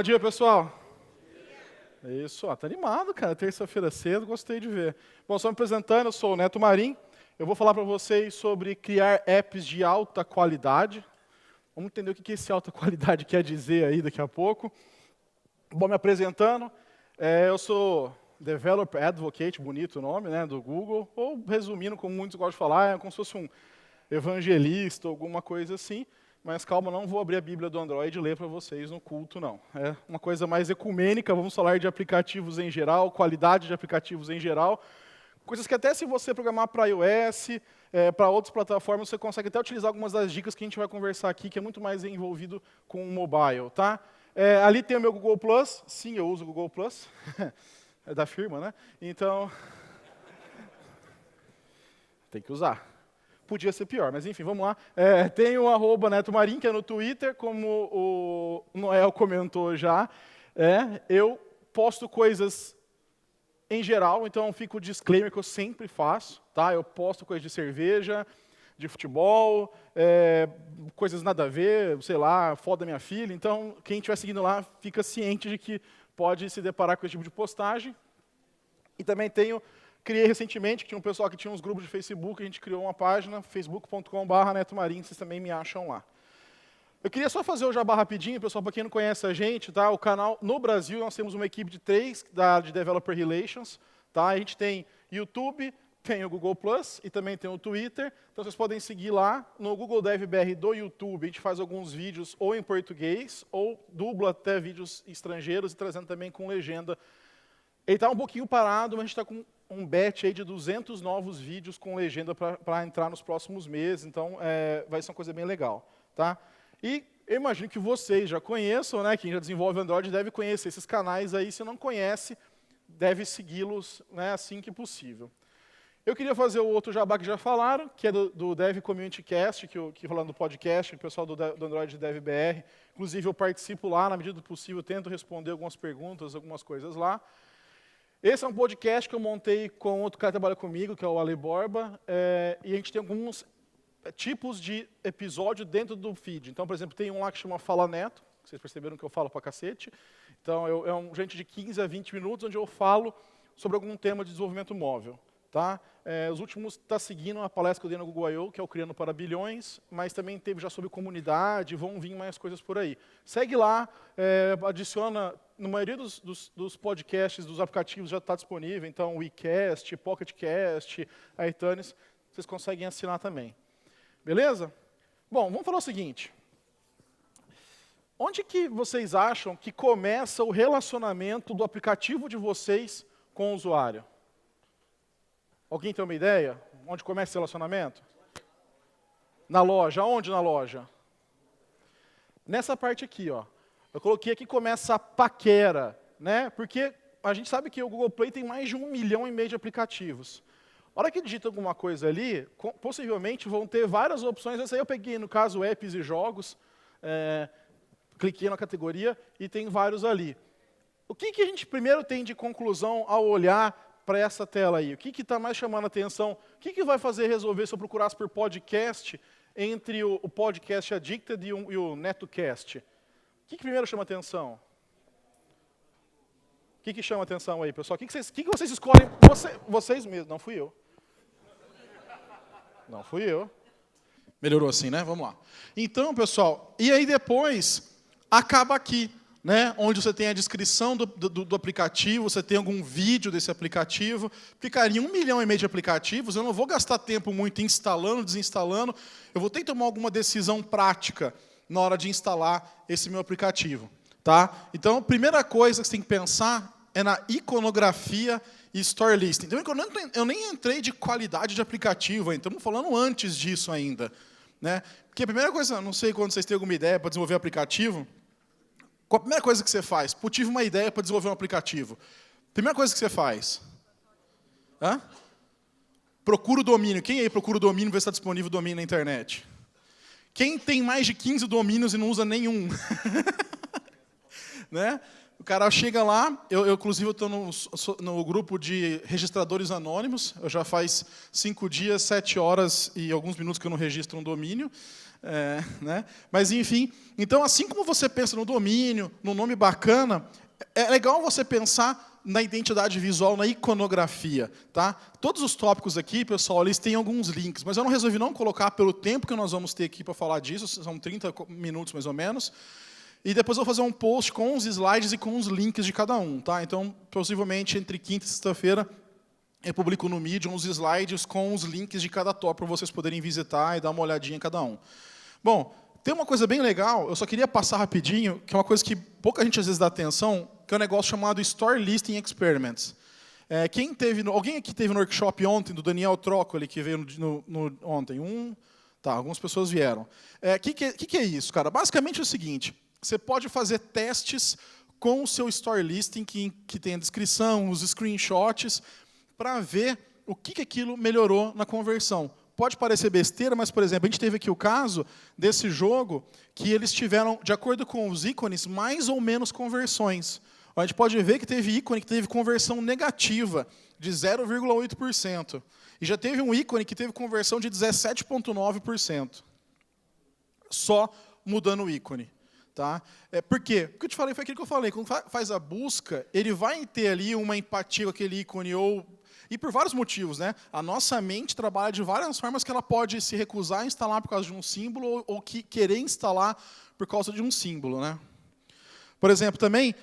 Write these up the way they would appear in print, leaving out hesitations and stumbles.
dia, pessoal. Isso, tá animado, cara. Terça-feira cedo, gostei de ver. Bom, só me apresentando, eu sou o Neto Marim. Eu vou falar para vocês sobre criar apps de alta qualidade. Vamos entender o que esse alta qualidade quer dizer aí daqui a pouco. Bom, me apresentando, eu sou Developer Advocate, bonito o nome, né, do Google. Ou, resumindo, como muitos gostam de falar, é como se fosse um evangelista, alguma coisa assim. Mas calma, não vou abrir a Bíblia do Android e ler para vocês no culto, não. É uma coisa mais ecumênica, vamos falar de aplicativos em geral, qualidade de aplicativos em geral. Coisas que até se você programar para iOS, para outras plataformas, você consegue até utilizar algumas das dicas que a gente vai conversar aqui, que é muito mais envolvido com o mobile, tá? Ali tem o meu Google Plus. Sim, eu uso o Google Plus. É da firma, né? Então, tem que usar. Podia ser pior, mas enfim, vamos lá. Tem o @NetoMarim, que é no Twitter, como o Noel comentou já. Eu posto coisas em geral, então fica o disclaimer que eu sempre faço. Tá? Eu posto coisas de cerveja, de futebol, coisas nada a ver, sei lá, foto da minha filha. Então, quem estiver seguindo lá, fica ciente de que pode se deparar com esse tipo de postagem. E também criei recentemente, que tinha um pessoal que tinha uns grupos de Facebook, a gente criou uma página, facebook.com/netomarim, vocês também me acham lá. Eu queria só fazer o jabá rapidinho, pessoal, para quem não conhece a gente, tá? O canal, no Brasil, nós temos uma equipe de 3 de Developer Relations, tá? A gente tem YouTube, tem o Google Plus e também tem o Twitter, então vocês podem seguir lá no Google Dev BR do YouTube, a gente faz alguns vídeos ou em português, ou dubla até vídeos estrangeiros e trazendo também com legenda. Ele está um pouquinho parado, mas a gente está com um batch aí de 200 novos vídeos com legenda para entrar nos próximos meses, então vai ser uma coisa bem legal. Tá? E eu imagino que vocês já conheçam, né, quem já desenvolve Android deve conhecer esses canais aí, se não conhece, deve segui-los, né, assim que possível. Eu queria fazer o outro jabá que já falaram, que é do Dev Community Cast, que falando do podcast, o pessoal do Android Dev BR. Inclusive eu participo lá, na medida do possível, tento responder algumas perguntas, algumas coisas lá. Esse é um podcast que eu montei com outro cara que trabalha comigo, que é o Ale Borba, e a gente tem alguns tipos de episódio dentro do feed. Então, por exemplo, tem um lá que chama Fala Neto, que vocês perceberam que eu falo pra cacete. Então, é um gente de 15 a 20 minutos, onde eu falo sobre algum tema de desenvolvimento móvel. Tá? Os últimos está seguindo a palestra que eu dei no Google I.O., que é o Criando para Bilhões, mas também teve já sobre comunidade, vão vir mais coisas por aí. Segue lá, adiciona, na maioria dos podcasts, dos aplicativos já está disponível, então o WeCast, PocketCast, iTunes, vocês conseguem assinar também. Beleza? Bom, vamos falar o seguinte. Onde que vocês acham que começa o relacionamento do aplicativo de vocês com o usuário? Alguém tem uma ideia? Onde começa esse relacionamento? Na loja. Aonde na loja? Nessa parte aqui, ó. Eu coloquei aqui começa a paquera, né? Porque a gente sabe que o Google Play tem mais de 1,5 milhão de aplicativos. A hora que digita alguma coisa ali, possivelmente vão ter várias opções. Essa aí eu peguei, no caso, apps e jogos. Cliquei na categoria e tem vários ali. O que a gente primeiro tem de conclusão ao olhar para essa tela aí? O que está mais chamando a atenção? O que vai fazer resolver se eu procurasse por podcast entre o Podcast Addicted e o NetoCast? O que primeiro chama atenção? O que chama atenção aí, pessoal? O que vocês escolhem? Vocês mesmos, não fui eu. Não fui eu. Melhorou assim, né? Vamos lá. Então, pessoal, e aí depois acaba aqui. Né, onde você tem a descrição do aplicativo, você tem algum vídeo desse aplicativo. Ficaria 1,5 milhão de aplicativos, eu não vou gastar tempo muito instalando, desinstalando, eu vou ter que tomar alguma decisão prática na hora de instalar esse meu aplicativo. Tá? Então, a primeira coisa que você tem que pensar é na iconografia e store listing. Então, eu nem entrei de qualidade de aplicativo ainda, estamos falando antes disso ainda. Né? Porque a primeira coisa, não sei quando vocês têm alguma ideia para desenvolver aplicativo, qual a primeira coisa que você faz? Pô, tive uma ideia para desenvolver um aplicativo. Primeira coisa que você faz? Procura o domínio. Quem aí procura o domínio, vê se está disponível o domínio na internet? Quem tem mais de 15 domínios e não usa nenhum? Né? O cara chega lá, inclusive, eu estou no grupo de registradores anônimos, eu já faz 5 dias, 7 horas e alguns minutos que eu não registro um domínio. Né? Mas, enfim, então, assim como você pensa no domínio, no nome bacana, é legal você pensar na identidade visual, na iconografia. Tá? Todos os tópicos aqui, pessoal, eles têm alguns links, mas eu não resolvi não colocar pelo tempo que nós vamos ter aqui para falar disso, são 30 minutos mais ou menos, e depois eu vou fazer um post com os slides e com os links de cada um. Tá? Então, possivelmente, entre quinta e sexta-feira, eu publico no Medium os slides com os links de cada tópico para vocês poderem visitar e dar uma olhadinha em cada um. Bom, tem uma coisa bem legal, eu só queria passar rapidinho, que é uma coisa que pouca gente às vezes dá atenção, que é um negócio chamado Store Listing Experiments. Alguém aqui teve no workshop ontem, do Daniel Trócoli, que veio ontem? Algumas pessoas vieram. Que é isso, cara? Basicamente é o seguinte, você pode fazer testes com o seu Store Listing, que tem a descrição, os screenshots, para ver o que aquilo melhorou na conversão. Pode parecer besteira, mas, por exemplo, a gente teve aqui o caso desse jogo que eles tiveram, de acordo com os ícones, mais ou menos conversões. A gente pode ver que teve ícone que teve conversão negativa de 0,8%. E já teve um ícone que teve conversão de 17,9%. Só mudando o ícone. Tá? Por quê? O que eu te falei foi aquilo que eu falei. Quando faz a busca, ele vai ter ali uma empatia com aquele ícone e por vários motivos, né? A nossa mente trabalha de várias formas que ela pode se recusar a instalar por causa de um símbolo ou querer instalar por causa de um símbolo, né? Por exemplo, também,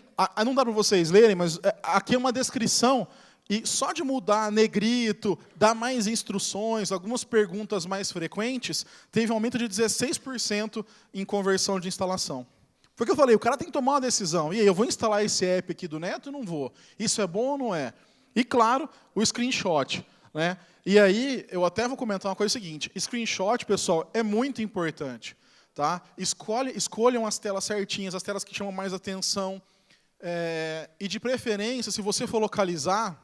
não dá para vocês lerem, mas aqui é uma descrição, e só de mudar negrito, dar mais instruções, algumas perguntas mais frequentes, teve um aumento de 16% em conversão de instalação. Foi o que eu falei, o cara tem que tomar uma decisão. E aí, eu vou instalar esse app aqui do Neto ou não vou? Isso é bom ou não é? E, claro, o screenshot. Né? E aí, eu até vou comentar uma coisa seguinte. Screenshot, pessoal, é muito importante. Tá? Escolham as telas certinhas, as telas que chamam mais atenção. E, de preferência, se você for localizar,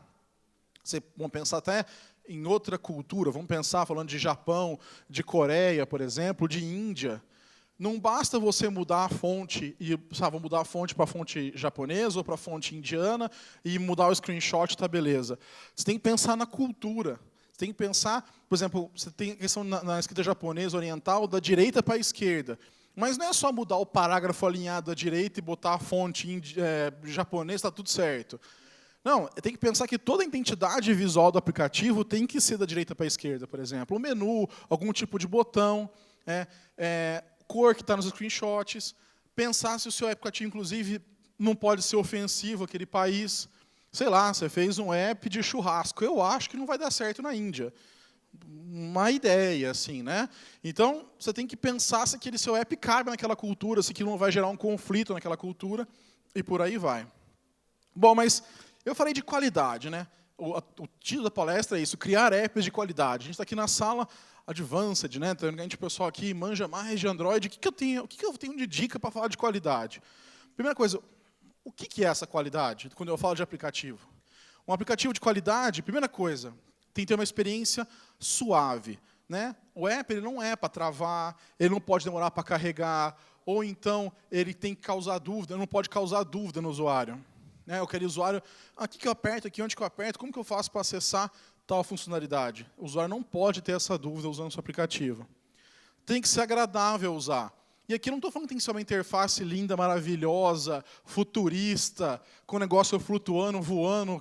vamos pensar até em outra cultura, vamos pensar falando de Japão, de Coreia, por exemplo, de Índia. Não basta você mudar a fonte, vou mudar a fonte para a fonte japonesa ou para a fonte indiana e mudar o screenshot, tá beleza. Você tem que pensar na cultura. Você tem que pensar, por exemplo, você tem a questão na escrita japonesa oriental, da direita para a esquerda. Mas não é só mudar o parágrafo alinhado à direita e botar a fonte japonesa, está tudo certo. Não, tem que pensar que toda a identidade visual do aplicativo tem que ser da direita para a esquerda, por exemplo. O menu, algum tipo de botão, cor que está nos screenshots, pensar se o seu aplicativo, inclusive, não pode ser ofensivo àquele país. Sei lá, você fez um app de churrasco. Eu acho que não vai dar certo na Índia. Uma ideia, assim, né? Então, você tem que pensar se aquele seu app cabe naquela cultura, se aquilo não vai gerar um conflito naquela cultura, e por aí vai. Bom, mas eu falei de qualidade, né? O título da palestra é isso, criar apps de qualidade. A gente está aqui na sala Advanced, né? Tem gente pessoal aqui manja mais de Android. O que eu tenho de dica para falar de qualidade? Primeira coisa, o que é essa qualidade quando eu falo de aplicativo? Um aplicativo de qualidade, primeira coisa, tem que ter uma experiência suave, né? O app ele não é para travar, ele não pode demorar para carregar, ou então ele tem que causar dúvida, ele não pode causar dúvida no usuário. Né? Aquele usuário, aqui que eu aperto, aqui onde que eu aperto, como que eu faço para acessar tal funcionalidade? O usuário não pode ter essa dúvida usando o seu aplicativo. Tem que ser agradável usar. E aqui eu não estou falando que tem que ser uma interface linda, maravilhosa, futurista, com o negócio flutuando, voando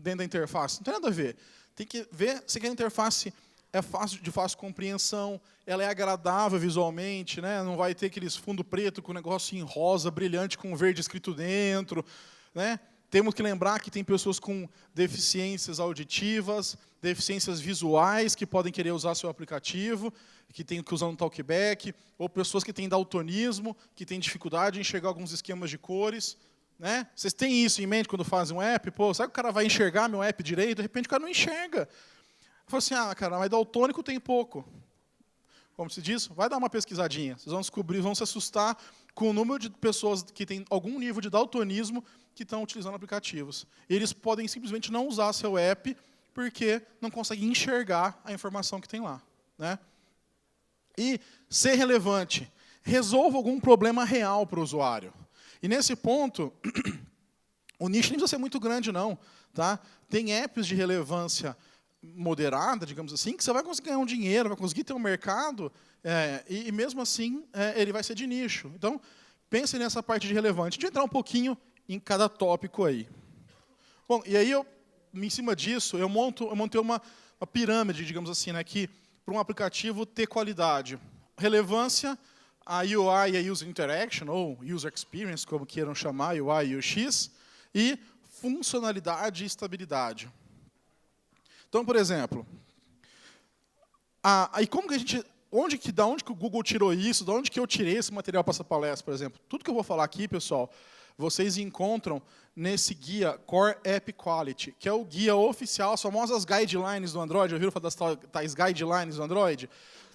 dentro da interface. Não tem nada a ver. Tem que ver se a interface é de fácil compreensão, ela é agradável visualmente, né? Não vai ter aqueles fundo preto com o negócio em rosa, brilhante, com verde escrito dentro. Né? Temos que lembrar que tem pessoas com deficiências auditivas, deficiências visuais, que podem querer usar seu aplicativo, que tem que usar um talkback, ou pessoas que têm daltonismo, que têm dificuldade em enxergar alguns esquemas de cores. Né? Vocês têm isso em mente quando fazem um app? Pô, sabe que o cara vai enxergar meu app direito? De repente o cara não enxerga. Fala assim, cara, mas daltônico tem pouco. Como se diz? Vai dar uma pesquisadinha. Vocês vão descobrir, vão se assustar com o número de pessoas que têm algum nível de daltonismo que estão utilizando aplicativos. E eles podem simplesmente não usar seu app porque não conseguem enxergar a informação que tem lá. Né? E ser relevante. Resolva algum problema real para o usuário. E nesse ponto, O nicho nem precisa ser muito grande, não. Tá? Tem apps de relevância moderada, digamos assim, que você vai conseguir ganhar um dinheiro, vai conseguir ter um mercado, e mesmo assim ele vai ser de nicho. Então, pense nessa parte de relevante. Deixa eu entrar um pouquinho em cada tópico aí. Bom, e aí, em cima disso, eu montei uma pirâmide, digamos assim, né, que para um aplicativo ter qualidade. Relevância, a UI e a User Interaction, ou User Experience, como queiram chamar, UI e UX, e funcionalidade e estabilidade. Então, por exemplo, aí como que a gente, da onde que o Google tirou isso, da onde que eu tirei esse material para essa palestra, por exemplo? Tudo que eu vou falar aqui, pessoal, vocês encontram nesse guia Core App Quality, que é o guia oficial, as famosas guidelines do Android. Já ouviram falar das tais guidelines do Android?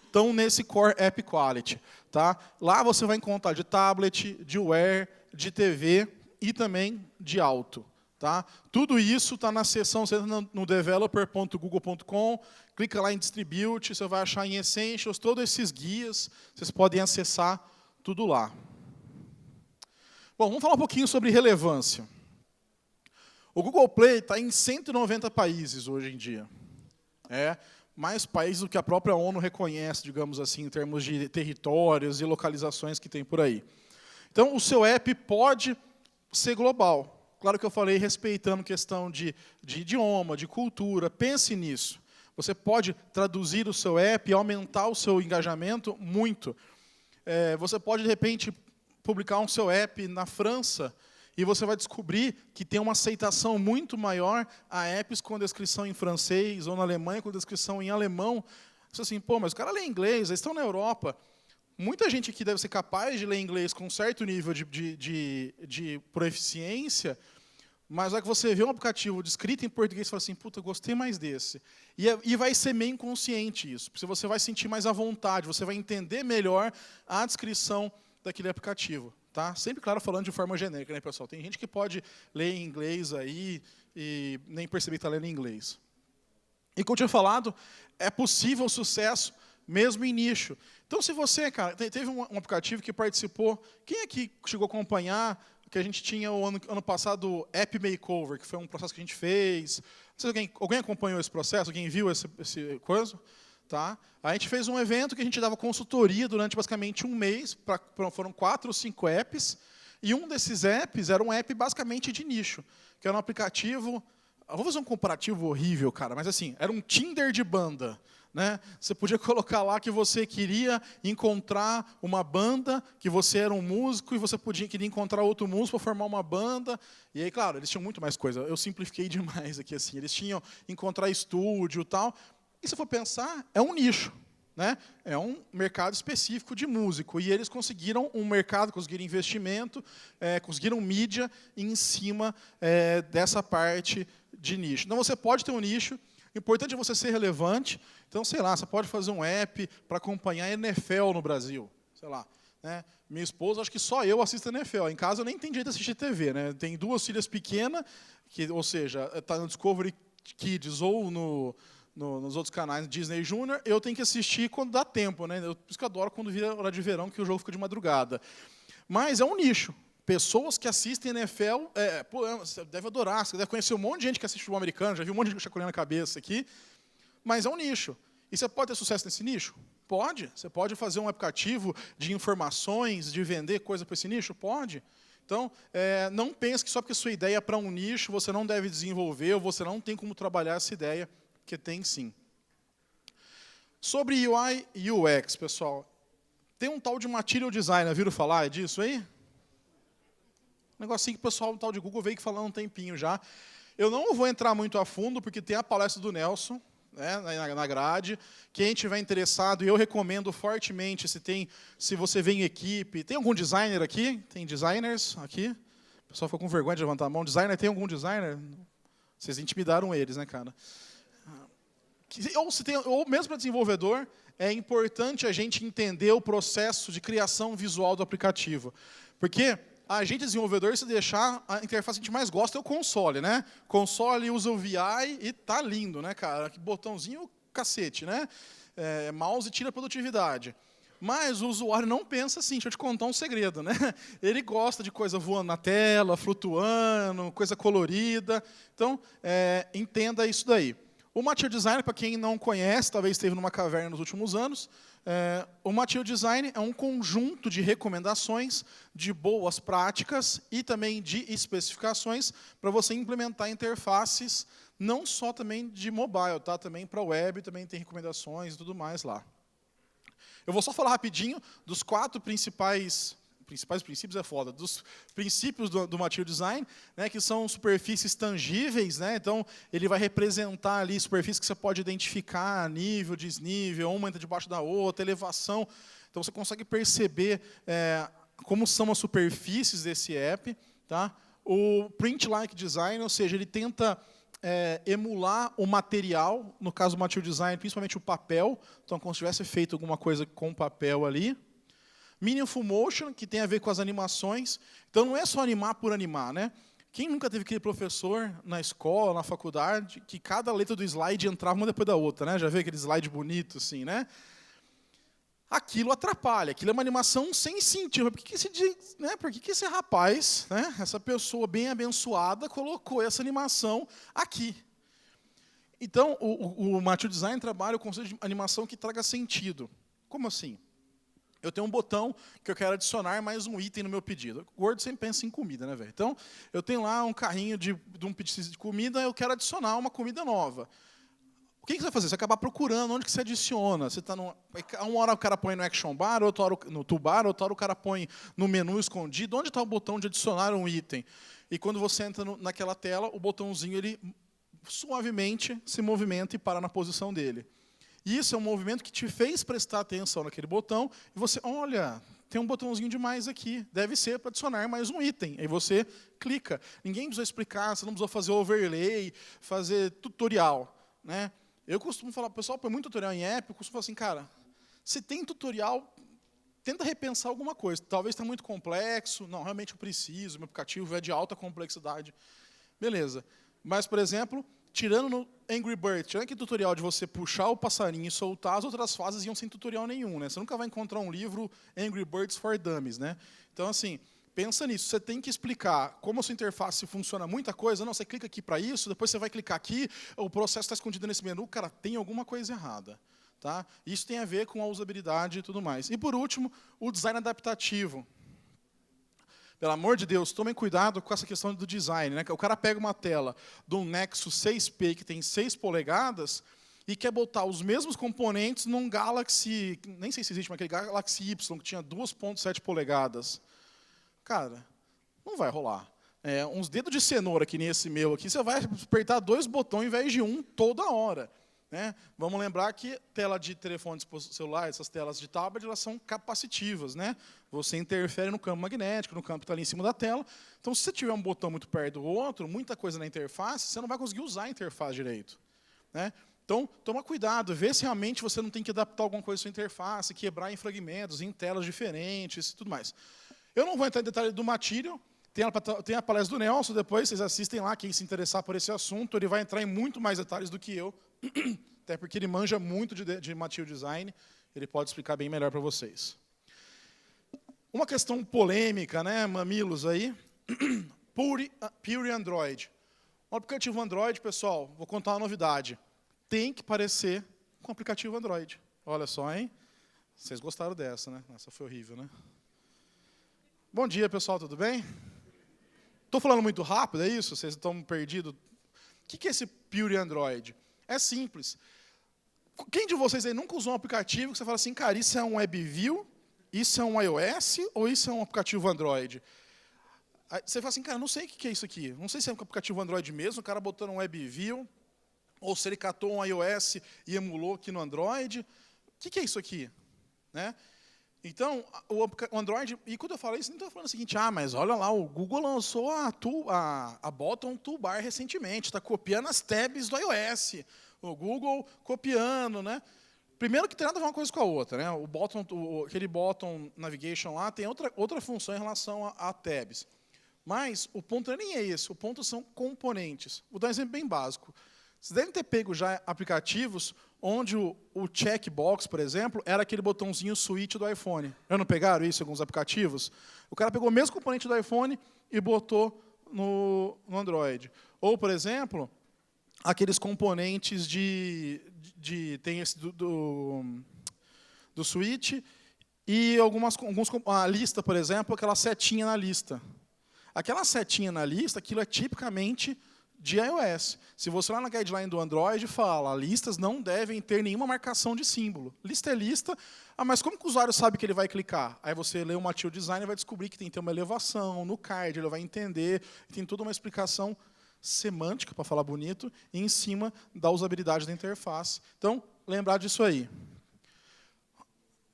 Estão nesse Core App Quality. Tá? Lá você vai encontrar de tablet, de Wear, de TV e também de auto. Tá? Tudo isso está na seção, você entra no developer.google.com, clica lá em Distribute, você vai achar em Essentials, todos esses guias, vocês podem acessar tudo lá. Bom, vamos falar um pouquinho sobre relevância. O Google Play está em 190 países hoje em dia. Mais países do que a própria ONU reconhece, digamos assim, em termos de territórios e localizações que tem por aí. Então, o seu app pode ser global. Claro que eu falei respeitando questão de idioma, de cultura. Pense nisso. Você pode traduzir o seu app e aumentar o seu engajamento muito. Você pode, de repente, publicar um seu app na França e você vai descobrir que tem uma aceitação muito maior a apps com descrição em francês ou na Alemanha com descrição em alemão. Você assim, pô, mas o cara lê inglês, eles estão na Europa. Muita gente aqui deve ser capaz de ler inglês com um certo nível de proficiência, mas é que você vê um aplicativo descrito em português e fala assim, puta, gostei mais desse. E vai ser meio inconsciente isso, porque você vai sentir mais à vontade, você vai entender melhor a descrição daquele aplicativo. Tá? Sempre, claro, falando de forma genérica, né, pessoal? Tem gente que pode ler em inglês aí e nem perceber que está lendo em inglês. E como eu tinha falado, é possível sucesso mesmo em nicho. Então, se você, cara, teve um aplicativo que participou, quem aqui chegou a acompanhar que a gente tinha o ano passado App Makeover, que foi um processo que a gente fez? Não sei se alguém acompanhou esse processo, alguém viu esse coisa? Tá? A gente fez um evento que a gente dava consultoria durante basicamente um mês, foram 4 ou 5 apps, e um desses apps era um app basicamente de nicho, que era um aplicativo, vou fazer um comparativo horrível, cara, mas assim, era um Tinder de banda. Né? Você podia colocar lá que você queria encontrar uma banda, que você era um músico, e você queria encontrar outro músico para formar uma banda. E aí, claro, eles tinham muito mais coisa. Eu simplifiquei demais aqui. Assim. Eles tinham encontrar estúdio e tal. E se for pensar, é um nicho. Né? É um mercado específico de músico. E eles conseguiram um mercado, conseguiram investimento, conseguiram mídia em cima dessa parte de nicho. Então, você pode ter um nicho. O importante é você ser relevante. Então, sei lá, você pode fazer um app para acompanhar a NFL no Brasil. Sei lá. Né? Minha esposa, acho que só eu assisto a NFL. Em casa eu nem tenho jeito de assistir TV. Né? Tem 2 filhas pequenas, ou seja, está no Discovery Kids ou nos outros canais Disney Junior, eu tenho que assistir quando dá tempo. Né? Por isso que eu adoro quando vira hora de verão, que o jogo fica de madrugada. Mas é um nicho. Pessoas que assistem NFL, você deve adorar, você deve conhecer um monte de gente que assiste futebol americano, já viu um monte de gente chacoalhando a cabeça aqui, mas é um nicho. E você pode ter sucesso nesse nicho? Pode. Você pode fazer um aplicativo de informações, de vender coisa para esse nicho? Pode. Então, não pense que só porque sua ideia é para um nicho, você não deve desenvolver, ou você não tem como trabalhar essa ideia, porque tem sim. Sobre UI e UX, pessoal, tem um tal de Material Design, viram falar disso aí? Um negocinho que o pessoal do tal de Google veio falando um tempinho já. Eu não vou entrar muito a fundo, porque tem a palestra do Nelson, né, na grade. Quem estiver interessado, eu recomendo fortemente, se você vem em equipe. Tem algum designer aqui? Tem designers aqui? O pessoal ficou com vergonha de levantar a mão. Designer, tem algum designer? Vocês intimidaram eles, né, cara? Ou mesmo para desenvolvedor, é importante a gente entender o processo de criação visual do aplicativo. Porque a gente, desenvolvedor, se deixar, a interface que a gente mais gosta é o console, né? Console usa o VI e tá lindo, né, cara? Que botãozinho, cacete, né? Mouse tira produtividade. Mas o usuário não pensa assim, deixa eu te contar um segredo, né? Ele gosta de coisa voando na tela, flutuando, coisa colorida. Então, entenda isso daí. O Material Design, para quem não conhece, talvez esteve numa caverna nos últimos anos, o Material Design é um conjunto de recomendações, de boas práticas e também de especificações para você implementar interfaces, não só também de mobile, tá? Também para web, também tem recomendações e tudo mais lá. Eu vou só falar rapidinho dos 4 principais princípios é foda, dos princípios do Material Design, né, que são superfícies tangíveis, né, então ele vai representar ali superfícies que você pode identificar, nível, desnível, uma entra debaixo da outra, elevação, então você consegue perceber como são as superfícies desse app, tá? O Print-like Design, ou seja, ele tenta emular o material, no caso do Material Design, principalmente o papel, então como se tivesse feito alguma coisa com papel ali. Meaningful Motion, que tem a ver com as animações, então não é só animar por animar, né? Quem nunca teve aquele professor na escola, na faculdade, que cada letra do slide entrava uma depois da outra, né? Já viu aquele slide bonito assim, né? Aquilo atrapalha, aquilo é uma animação sem sentido. Por que esse rapaz, né, essa pessoa bem abençoada, colocou essa animação aqui? Então, o Material Design trabalha o conceito de animação que traga sentido. Como assim? Eu tenho um botão que eu quero adicionar mais um item no meu pedido. O Word sempre pensa em comida, né, velho? Então, eu tenho lá um carrinho de um pedido de comida, eu quero adicionar uma comida nova. O que você vai fazer? Você vai acabar procurando onde que você adiciona. Você tá uma hora o cara põe no Action Bar, outra hora no Toolbar, outra hora o cara põe no menu escondido. Onde está o botão de adicionar um item? E quando você entra naquela tela, o botãozinho ele suavemente se movimenta e para na posição dele. E isso é um movimento que te fez prestar atenção naquele botão e você, olha, tem um botãozinho de mais aqui, deve ser para adicionar mais um item. Aí você clica. Ninguém precisa explicar, você não precisa fazer overlay, fazer tutorial, né? Eu costumo falar, o pessoal põe muito tutorial em app, eu costumo falar assim, cara, se tem tutorial, tenta repensar alguma coisa. Talvez está muito complexo, não, realmente eu preciso, meu aplicativo é de alta complexidade. Beleza. Mas, por exemplo, tirando no Angry Birds, tirando aquele tutorial de você puxar o passarinho e soltar, as outras fases iam sem tutorial nenhum, né? Você nunca vai encontrar um livro Angry Birds for Dummies, né? Então, assim, pensa nisso. Você tem que explicar como a sua interface funciona muita coisa. Não, você clica aqui para isso, depois você vai clicar aqui, o processo está escondido nesse menu. Cara, tem alguma coisa errada. Tá? Isso tem a ver com a usabilidade e tudo mais. E, por último, o design adaptativo. Pelo amor de Deus, tomem cuidado com essa questão do design, né? O cara pega uma tela de um Nexus 6P que tem 6 polegadas e quer botar os mesmos componentes num Galaxy, nem sei se existe, mas aquele Galaxy Y que tinha 2.7 polegadas. Cara, não vai rolar. Uns dedos de cenoura, que nem esse meu aqui, você vai apertar 2 botões em vez de um toda hora. Né? Vamos lembrar que tela de telefone celular, essas telas de tablet, elas são capacitivas. Né? Você interfere no campo magnético, no campo que está ali em cima da tela. Então, se você tiver um botão muito perto do outro, muita coisa na interface, você não vai conseguir usar a interface direito. Né? Então, toma cuidado, vê se realmente você não tem que adaptar alguma coisa à sua interface, quebrar em fragmentos, em telas diferentes e tudo mais. Eu não vou entrar em detalhe do Material, tem a palestra do Nelson, depois vocês assistem lá, quem se interessar por esse assunto, ele vai entrar em muito mais detalhes do que eu, até porque ele manja muito de Material Design, ele pode explicar bem melhor para vocês. Uma questão polêmica, né, mamilos aí, Pure Android. O aplicativo Android, pessoal, vou contar uma novidade, tem que parecer com o aplicativo Android. Olha só, hein? Vocês gostaram dessa, né? Essa foi horrível, né? Bom dia, pessoal, tudo bem? Estou falando muito rápido, é isso? Vocês estão perdidos? O que é esse Pure Android? É simples. Quem de vocês aí nunca usou um aplicativo que você fala assim, cara, isso é um WebView, isso é um iOS ou isso é um aplicativo Android? Aí você fala assim, cara, não sei o que é isso aqui. Não sei se é um aplicativo Android mesmo, o cara botando um WebView, ou se ele catou um iOS e emulou aqui no Android. O que é isso aqui? Né? Então, o Android, e quando eu falo isso, não estou falando o seguinte, mas olha lá, o Google lançou a Bottom Toolbar recentemente, está copiando as tabs do iOS, o Google copiando, né? Primeiro que tem nada a ver uma coisa com a outra, né? Aquele Bottom Navigation lá tem outra função em relação a tabs. Mas o ponto nem é esse, o ponto são componentes. Vou dar um exemplo bem básico. Vocês devem ter pego já aplicativos onde o checkbox, por exemplo, era aquele botãozinho switch do iPhone. Já não pegaram isso em alguns aplicativos? O cara pegou o mesmo componente do iPhone e botou no Android. Ou, por exemplo, aqueles componentes tem esse do switch e a lista, por exemplo, aquela setinha na lista. Aquela setinha na lista, aquilo é tipicamente de iOS. Se você lá na guideline do Android fala, listas não devem ter nenhuma marcação de símbolo. Lista é lista, mas como que o usuário sabe que ele vai clicar? Aí você lê o Material Design e vai descobrir que tem que ter uma elevação no card, ele vai entender, tem toda uma explicação semântica, para falar bonito, e em cima da usabilidade da interface. Então, lembrar disso aí.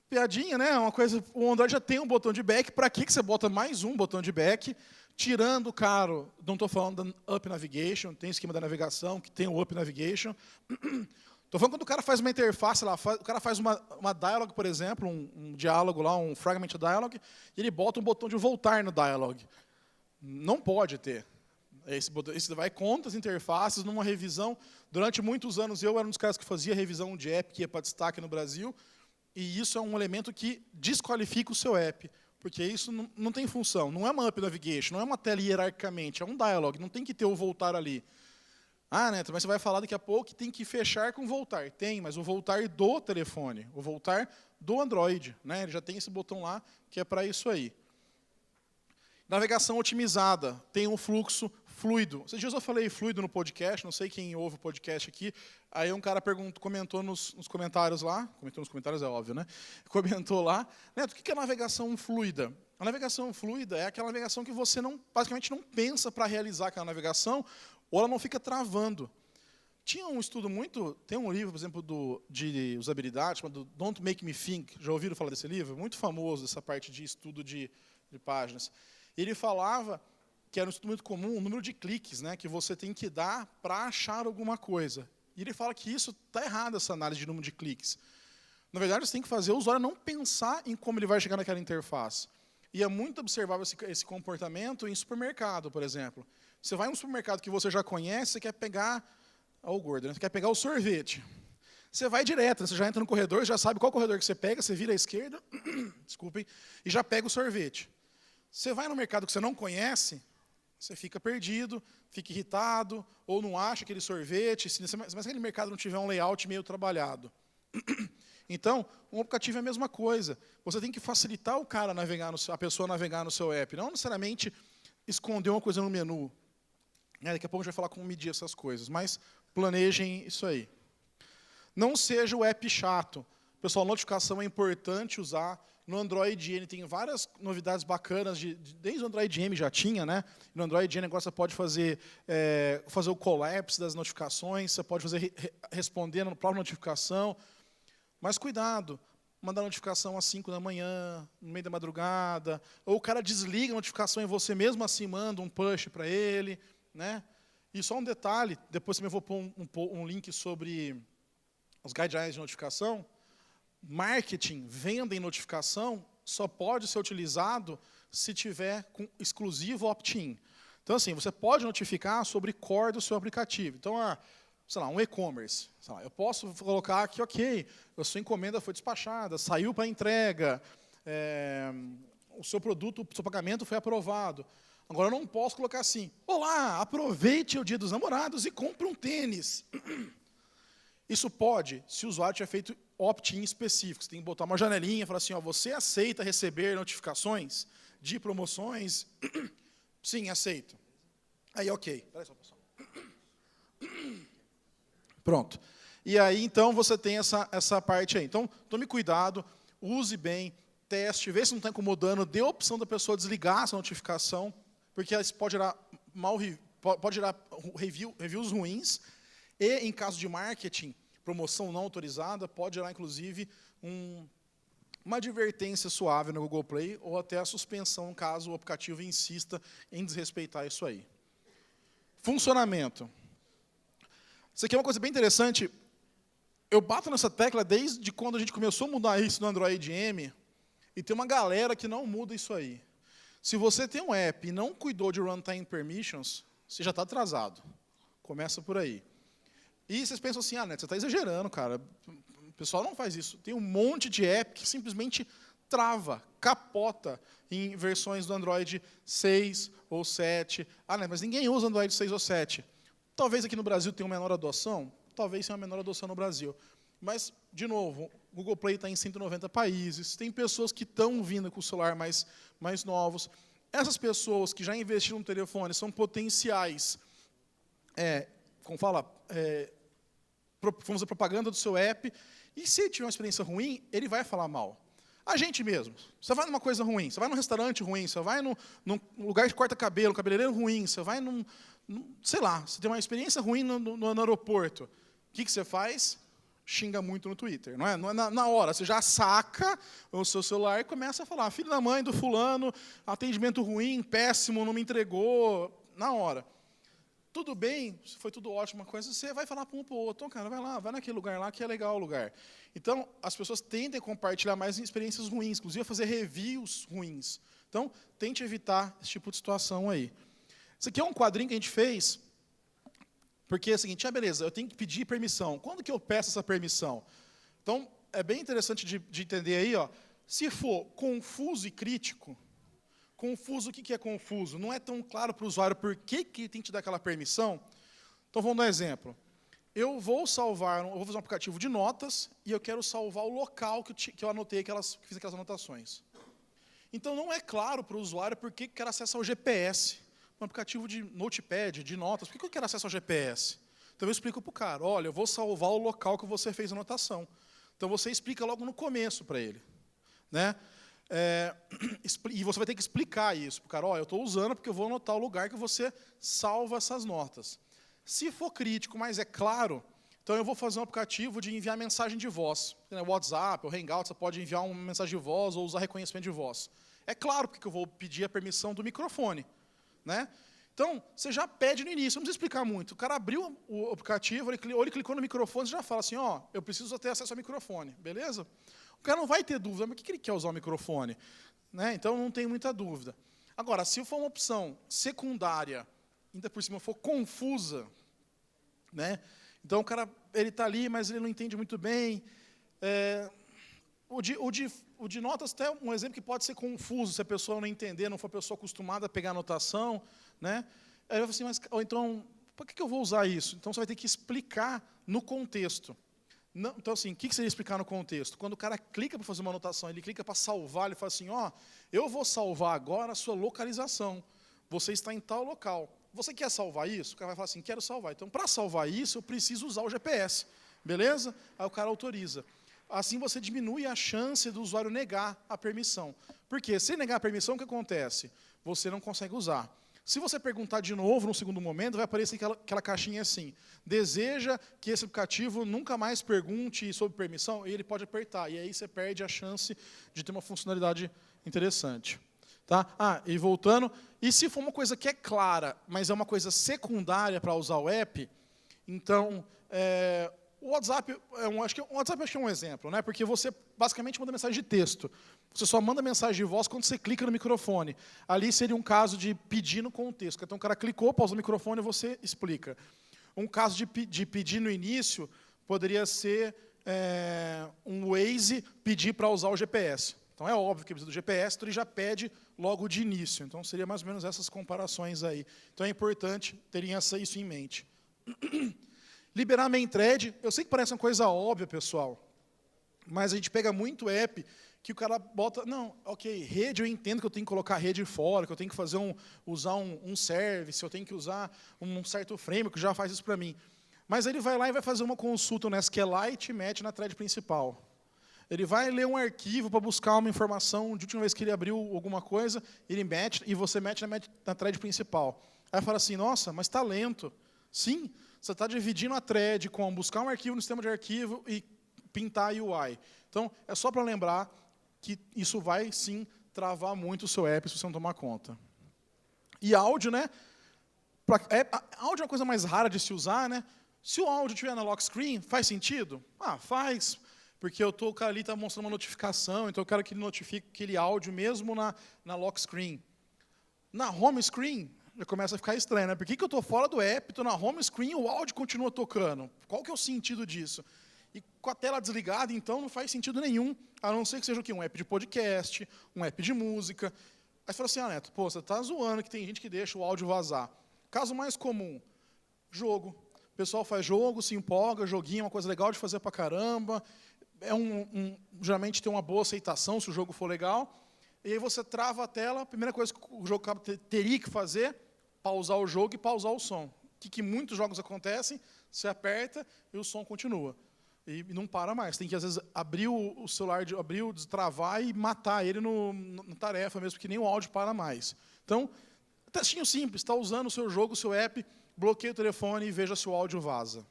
Piadinha, né? Uma coisa, o Android já tem um botão de back, para que você bota mais um botão de back? Tirando, claro, não estou falando da Up Navigation, tem esquema da navegação, que tem o Up Navigation. Estou falando quando o cara faz uma interface lá, o cara faz uma dialog, por exemplo, um diálogo lá, um fragment dialog, e ele bota um botão de voltar no dialog. Não pode ter. Esse vai contra as interfaces, numa revisão. Durante muitos anos, eu era um dos caras que fazia revisão de app que ia para destaque no Brasil, e isso é um elemento que desqualifica o seu app. Porque isso não tem função, não é uma Up Navigation, não é uma tela hierarquicamente, é um dialog, não tem que ter o voltar ali. Ah, Neto, mas você vai falar daqui a pouco que tem que fechar com voltar. Tem, mas o voltar do telefone, o voltar do Android. Né? Ele já tem esse botão lá que é para isso aí. Navegação otimizada, tem um fluxo fluido. Esses dias eu falei fluido no podcast, não sei quem ouve o podcast aqui, aí um cara comentou nos comentários lá, comentou nos comentários é óbvio, né? Comentou lá, Neto, o que é navegação fluida? A navegação fluida é aquela navegação que você basicamente não pensa para realizar aquela navegação, ou ela não fica travando. Tinha um estudo tem um livro, por exemplo, de usabilidade, chamado Don't Make Me Think, já ouviram falar desse livro? Muito famoso, essa parte de estudo de páginas. Ele falava que era um estudo muito comum, o número de cliques, né, que você tem que dar para achar alguma coisa. E ele fala que isso está errado, essa análise de número de cliques. Na verdade, você tem que fazer o usuário não pensar em como ele vai chegar naquela interface. E é muito observável esse comportamento em supermercado, por exemplo. Você vai em um supermercado que você já conhece, você quer pegar... Olha o gordo, né? Você quer pegar o sorvete. Você vai direto, você já entra no corredor, já sabe qual corredor que você pega, você vira à esquerda, desculpem, e já pega o sorvete. Você vai no mercado que você não conhece, você fica perdido, fica irritado, ou não acha aquele sorvete, mas se aquele mercado não tiver um layout meio trabalhado. Então, um aplicativo é a mesma coisa. Você tem que facilitar o cara navegar a pessoa navegar no seu app, não necessariamente esconder uma coisa no menu. Daqui a pouco a gente vai falar como medir essas coisas, mas planejem isso aí. Não seja o app chato. Pessoal, notificação é importante usar. No Android N tem várias novidades bacanas, desde o Android M já tinha, né? No Android N agora você pode fazer o collapse das notificações, você pode responder na própria notificação. Mas cuidado, mandar notificação às 5 da manhã, no meio da madrugada, ou o cara desliga a notificação e você mesmo assim manda um push para ele, né? E só um detalhe, depois também vou pôr um link sobre os guidelines de notificação. Marketing, venda em notificação, só pode ser utilizado se tiver com exclusivo opt-in. Então, assim, você pode notificar sobre core do seu aplicativo. Então, sei lá, um e-commerce. Eu posso colocar aqui, ok, a sua encomenda foi despachada, saiu para entrega, o seu produto, o seu pagamento foi aprovado. Agora, eu não posso colocar assim, olá, aproveite o Dia dos Namorados e compre um tênis. Isso pode, se o usuário tiver feito opt-in específico. Você tem que botar uma janelinha e falar assim, você aceita receber notificações de promoções? Sim, aceito. Aí, ok. Espera aí só, pessoal. Pronto. E aí, então, você tem essa parte aí. Então, tome cuidado, use bem, teste, vê se não está incomodando, dê a opção da pessoa desligar essa notificação, porque isso pode gerar reviews ruins, e, em caso de marketing, promoção não autorizada, pode gerar, inclusive, uma advertência suave no Google Play, ou até a suspensão, caso o aplicativo insista em desrespeitar isso aí. Funcionamento. Isso aqui é uma coisa bem interessante. Eu bato nessa tecla desde quando a gente começou a mudar isso no Android M, e tem uma galera que não muda isso aí. Se você tem um app e não cuidou de runtime permissions, você já está atrasado. Começa por aí. E vocês pensam assim, Neto, você está exagerando, cara. O pessoal não faz isso. Tem um monte de app que simplesmente trava, capota em versões do Android 6 ou 7. Neto, mas ninguém usa Android 6 ou 7. Talvez aqui no Brasil tenha uma menor adoção, talvez tenha uma menor adoção no Brasil. Mas, de novo, o Google Play está em 190 países, tem pessoas que estão vindo com o celular mais novos. Essas pessoas que já investiram no telefone são potenciais, como fala, vamos fazer propaganda do seu app, e se ele tiver uma experiência ruim, ele vai falar mal. A gente mesmo. Você vai numa coisa ruim, você vai num restaurante ruim, você vai num lugar de corta cabelo, cabeleireiro ruim, você vai sei lá, você tem uma experiência ruim no aeroporto. O que você faz? Xinga muito no Twitter, não é? Na hora, você já saca o seu celular e começa a falar, filho da mãe do fulano, atendimento ruim, péssimo, não me entregou, na hora. Tudo bem, foi tudo ótimo, uma coisa, você vai falar para um para o outro, então, cara, vai lá, vai naquele lugar lá que é legal o lugar. Então, as pessoas tendem a compartilhar mais experiências ruins, inclusive a fazer reviews ruins. Então, tente evitar esse tipo de situação aí. Isso aqui é um quadrinho que a gente fez, porque é o seguinte, beleza, eu tenho que pedir permissão. Quando que eu peço essa permissão? Então, é bem interessante de entender aí, se for confuso e crítico. Confuso, o que é confuso? Não é tão claro para o usuário por que tem que te dar aquela permissão. Então, vamos dar um exemplo. Eu vou fazer um aplicativo de notas e eu quero salvar o local que eu anotei, que fiz aquelas anotações. Então, não é claro para o usuário por que eu quero acesso ao GPS. Um aplicativo de notepad, de notas, por que eu quero acesso ao GPS? Então, eu explico para o cara, olha, eu vou salvar o local que você fez a anotação. Então, você explica logo no começo para ele. Né? E você vai ter que explicar isso para o cara, eu estou usando porque eu vou anotar o lugar que você salva essas notas. Se for crítico, mas é claro, então eu vou fazer um aplicativo de enviar mensagem de voz. WhatsApp ou Hangout, você pode enviar uma mensagem de voz ou usar reconhecimento de voz. É claro porque eu vou pedir a permissão do microfone. Né? Então, você já pede no início, não precisa explicar muito. O cara abriu o aplicativo, ele clicou no microfone, você já fala assim, eu preciso ter acesso ao microfone, beleza? O cara não vai ter dúvida, mas por que ele quer usar o microfone? Né? Então, não tem muita dúvida. Agora, se for uma opção secundária, ainda por cima for confusa, né? Então o cara está ali, mas ele não entende muito bem. O de notas até um exemplo que pode ser confuso, se a pessoa não entender, não for a pessoa acostumada a pegar anotação. Né? Aí eu falo assim, ou então, por que eu vou usar isso? Então você vai ter que explicar no contexto. Não, então, assim, o que seria explicar no contexto? Quando o cara clica para fazer uma anotação, ele clica para salvar, ele fala assim, eu vou salvar agora a sua localização. Você está em tal local. Você quer salvar isso? O cara vai falar assim, quero salvar. Então, para salvar isso, eu preciso usar o GPS. Beleza? Aí o cara autoriza. Assim, você diminui a chance do usuário negar a permissão. Porque, se negar a permissão, o que acontece? Você não consegue usar. Se você perguntar de novo no segundo momento, vai aparecer aquela caixinha assim, deseja que esse aplicativo nunca mais pergunte sobre permissão, e ele pode apertar, e aí você perde a chance de ter uma funcionalidade interessante. Tá? E voltando, e se for uma coisa que é clara, mas é uma coisa secundária para usar o app, então, o WhatsApp, acho que é um exemplo, né? Porque você basicamente manda mensagem de texto. Você só manda mensagem de voz quando você clica no microfone. Ali seria um caso de pedir no contexto. Então o cara clicou, pausa o microfone e você explica. Um caso de pedir no início poderia ser um Waze pedir para usar o GPS. Então é óbvio que precisa do GPS, então ele já pede logo de início. Então seria mais ou menos essas comparações aí. Então é importante terem isso em mente. Liberar main thread, eu sei que parece uma coisa óbvia, pessoal, mas a gente pega muito app que o cara bota, não, ok, rede eu entendo que eu tenho que colocar rede fora, que eu tenho que fazer usar um service, eu tenho que usar um certo framework que já faz isso para mim. Mas ele vai lá e vai fazer uma consulta no SQLite e mete na thread principal. Ele vai ler um arquivo para buscar uma informação de última vez que ele abriu alguma coisa, ele mete e você mete na thread principal. Aí fala assim, nossa, mas está lento. Sim, você está dividindo a thread com buscar um arquivo no sistema de arquivo e pintar a UI. Então, é só para lembrar que isso vai, sim, travar muito o seu app se você não tomar conta. E áudio, né? Áudio é uma coisa mais rara de se usar, né? Se o áudio estiver na lock screen, faz sentido? Faz, porque o cara ali está mostrando uma notificação, então eu quero que ele notifique aquele áudio mesmo na lock screen. Na home screen, já começa a ficar estranho, né? Por que eu estou fora do app, estou na home screen e o áudio continua tocando? Qual que é o sentido disso? E com a tela desligada, então, não faz sentido nenhum, a não ser que seja o quê? Um app de podcast, um app de música. Aí você fala assim, Neto, pô, você está zoando que tem gente que deixa o áudio vazar. Caso mais comum, jogo. O pessoal faz jogo, se empolga, joguinho é uma coisa legal de fazer pra caramba. Geralmente tem uma boa aceitação se o jogo for legal. E aí você trava a tela, a primeira coisa que o jogo teria que fazer, pausar o jogo e pausar o som. O que muitos jogos acontecem, você aperta e o som continua. E não para mais. Tem que, às vezes, abrir o celular, destravar e matar ele na tarefa mesmo, porque nem o áudio para mais. Então, testinho simples, está usando o seu jogo, o seu app, bloqueia o telefone e veja se o áudio vaza.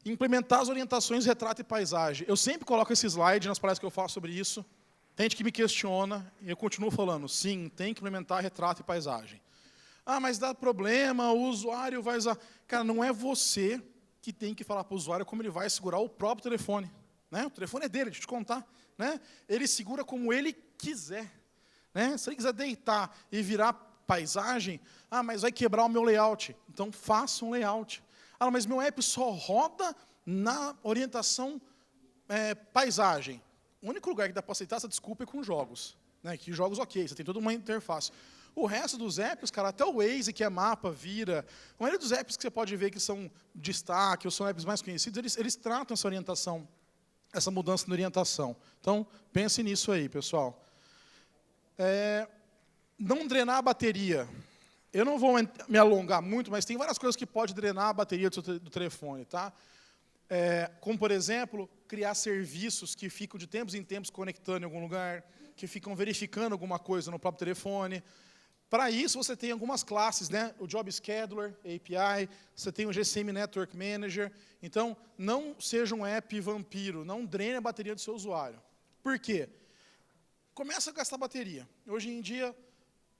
Implementar as orientações retrato e paisagem. Eu sempre coloco esse slide nas palestras que eu faço sobre isso. Tem gente que me questiona, e eu continuo falando, sim, tem que implementar retrato e paisagem. Ah, mas dá problema, o usuário vai usar... Cara, não é você que tem que falar para o usuário como ele vai segurar o próprio telefone. Né? O telefone é dele, deixa eu te contar. Né? Ele segura como ele quiser. Né? Se ele quiser deitar e virar paisagem, ah, mas vai quebrar o meu layout. Então, faça um layout. Ah, mas meu app só roda na orientação paisagem. O único lugar que dá para aceitar essa desculpa é com jogos. Né? Que jogos, ok, você tem toda uma interface. O resto dos apps, cara, até o Waze, que é mapa, vira. A maioria dos apps que você pode ver que são destaque, ou são apps mais conhecidos, eles tratam essa orientação, essa mudança de orientação. Então, pense nisso aí, pessoal. Não drenar a bateria. Eu não vou me alongar muito, mas tem várias coisas que podem drenar a bateria do telefone. Tá? Como, por exemplo, criar serviços que ficam de tempos em tempos conectando em algum lugar, que ficam verificando alguma coisa no próprio telefone. Para isso, você tem algumas classes, né? O Job Scheduler, API, você tem o GCM Network Manager. Então, não seja um app vampiro, não drene a bateria do seu usuário. Por quê? Começa a gastar bateria. Hoje em dia,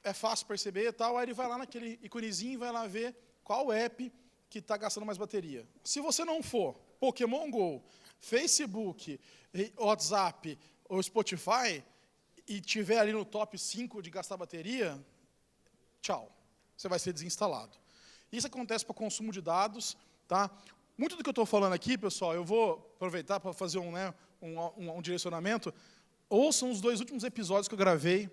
é fácil perceber, tal, aí ele vai lá naquele iconezinho e vai lá ver qual app que está gastando mais bateria. Se você não for Pokémon GO, Facebook, WhatsApp ou Spotify, e tiver ali no top 5 de gastar bateria, tchau, você vai ser desinstalado. Isso acontece para consumo de dados. Tá? Muito do que eu estou falando aqui, pessoal, eu vou aproveitar para fazer um direcionamento. Ouçam os 2 últimos episódios que eu gravei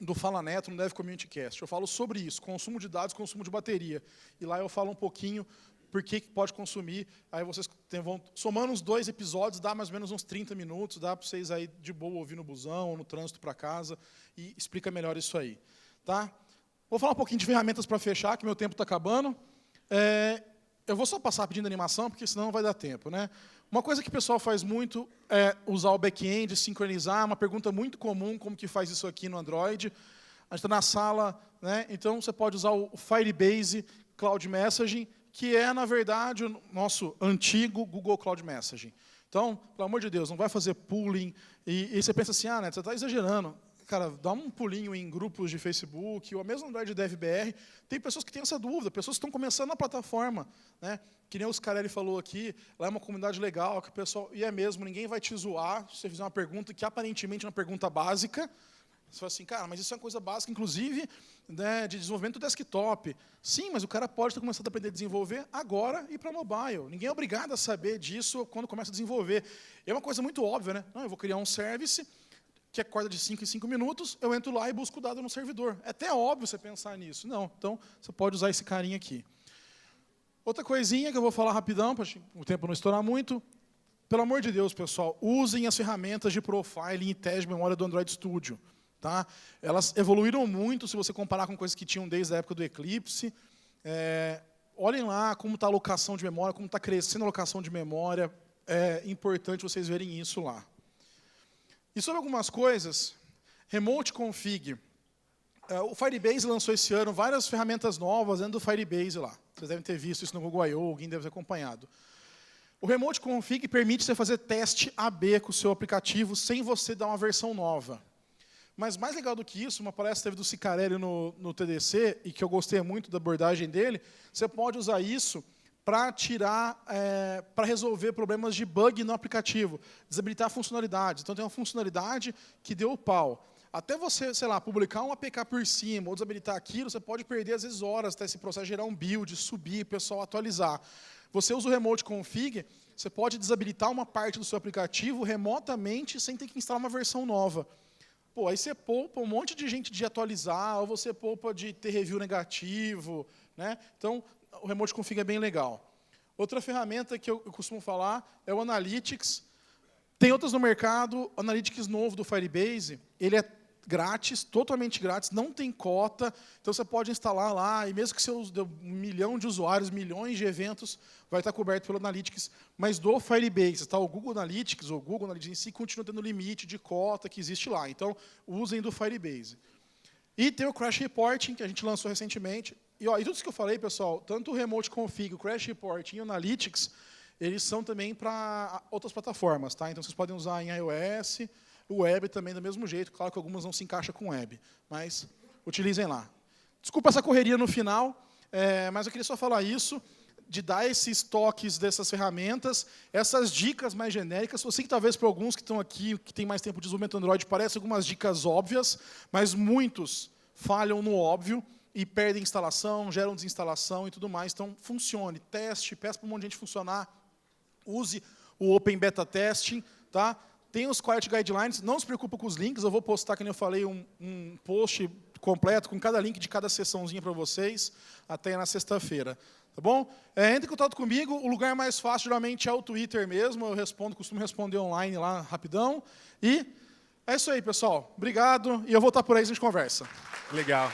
do Fala Neto no Dev Community Cast. Eu falo sobre isso, consumo de dados, consumo de bateria. E lá eu falo um pouquinho por que pode consumir. Aí vocês vão somando os 2 episódios, dá mais ou menos uns 30 minutos, dá para vocês aí de boa ouvir no busão, ou no trânsito para casa, e explica melhor isso aí. Tá? Vou falar um pouquinho de ferramentas para fechar, que meu tempo está acabando. Eu vou só passar pedindo animação, porque senão não vai dar tempo. Né? Uma coisa que o pessoal faz muito é usar o back-end, sincronizar. Uma pergunta muito comum, como que faz isso aqui no Android. A gente está na sala, né? Então você pode usar o Firebase Cloud Messaging, que é, na verdade, o nosso antigo Google Cloud Messaging. Então, pelo amor de Deus, não vai fazer pooling. E você pensa assim, Neto, você está exagerando. Cara, dá um pulinho em grupos de Facebook, ou mesmo no Android DevBR, tem pessoas que têm essa dúvida, pessoas que estão começando na plataforma. Né? Que nem o Scarelli falou aqui, lá é uma comunidade legal, que o pessoal, e é mesmo, ninguém vai te zoar se você fizer uma pergunta que aparentemente é uma pergunta básica. Você fala assim, cara, mas isso é uma coisa básica, inclusive, né, de desenvolvimento desktop. Sim, mas o cara pode ter começado a aprender a desenvolver agora e para mobile. Ninguém é obrigado a saber disso quando começa a desenvolver. É uma coisa muito óbvia, né? Não, eu vou criar um service que acorda de 5 em 5 minutos, eu entro lá e busco o dado no servidor. É até óbvio você pensar nisso. Não, então você pode usar esse carinha aqui. Outra coisinha que eu vou falar rapidão, para o tempo não estourar muito. Pelo amor de Deus, pessoal, usem as ferramentas de profiling e teste de memória do Android Studio. Tá? Elas evoluíram muito se você comparar com coisas que tinham desde a época do Eclipse. Olhem lá como está a alocação de memória, como está crescendo a alocação de memória. É importante vocês verem isso lá. E sobre algumas coisas, Remote Config. O Firebase lançou esse ano várias ferramentas novas dentro do Firebase lá. Vocês devem ter visto isso no Google I.O., alguém deve ter acompanhado. O Remote Config permite você fazer teste AB com o seu aplicativo sem você dar uma versão nova. Mas mais legal do que isso, uma palestra teve do Cicarelli no TDC, e que eu gostei muito da abordagem dele, você pode usar isso para para resolver problemas de bug no aplicativo, desabilitar funcionalidades. Então tem uma funcionalidade que deu pau. até você, sei lá, publicar um APK por cima ou desabilitar aquilo, você pode perder, às vezes, horas até esse processo gerar um build, subir, o pessoal atualizar. Você usa o Remote Config, você pode desabilitar uma parte do seu aplicativo remotamente sem ter que instalar uma versão nova. Pô, aí você poupa um monte de gente de atualizar, ou você poupa de ter review negativo, né? Então, o Remote Config é bem legal. Outra ferramenta que eu costumo falar é o Analytics. Tem outras no mercado, o Analytics novo do Firebase, ele é grátis, totalmente grátis, não tem cota, então você pode instalar lá, e mesmo que seus 1 milhão de usuários, milhões de eventos, vai estar coberto pelo Analytics, mas do Firebase, tá? O Google Analytics, ou Google Analytics em si, continua tendo limite de cota que existe lá, então usem do Firebase. E tem o Crash Reporting, que a gente lançou recentemente, e tudo isso que eu falei, pessoal, tanto o Remote Config, o Crash Reporting e o Analytics, eles são também para outras plataformas, tá? Então vocês podem usar em iOS, o web também do mesmo jeito, claro que algumas não se encaixam com web, mas utilizem lá. Desculpa essa correria no final, mas eu queria só falar isso, de dar esses toques dessas ferramentas, essas dicas mais genéricas. Eu sei que talvez para alguns que estão aqui, que têm mais tempo de desenvolvimento Android, parecem algumas dicas óbvias, mas muitos falham no óbvio e perdem instalação, geram desinstalação e tudo mais. Então, funcione, teste, peça para um monte de gente funcionar, use o Open Beta Testing, tá? Tem os Quality Guidelines, não se preocupe com os links, eu vou postar, como eu falei, um post completo com cada link de cada sessãozinha para vocês, até na sexta-feira. Tá bom? Entre em contato comigo, o lugar mais fácil geralmente é o Twitter mesmo, eu costumo responder online lá rapidão. E é isso aí, pessoal. Obrigado, e eu vou estar por aí, a gente conversa. Legal.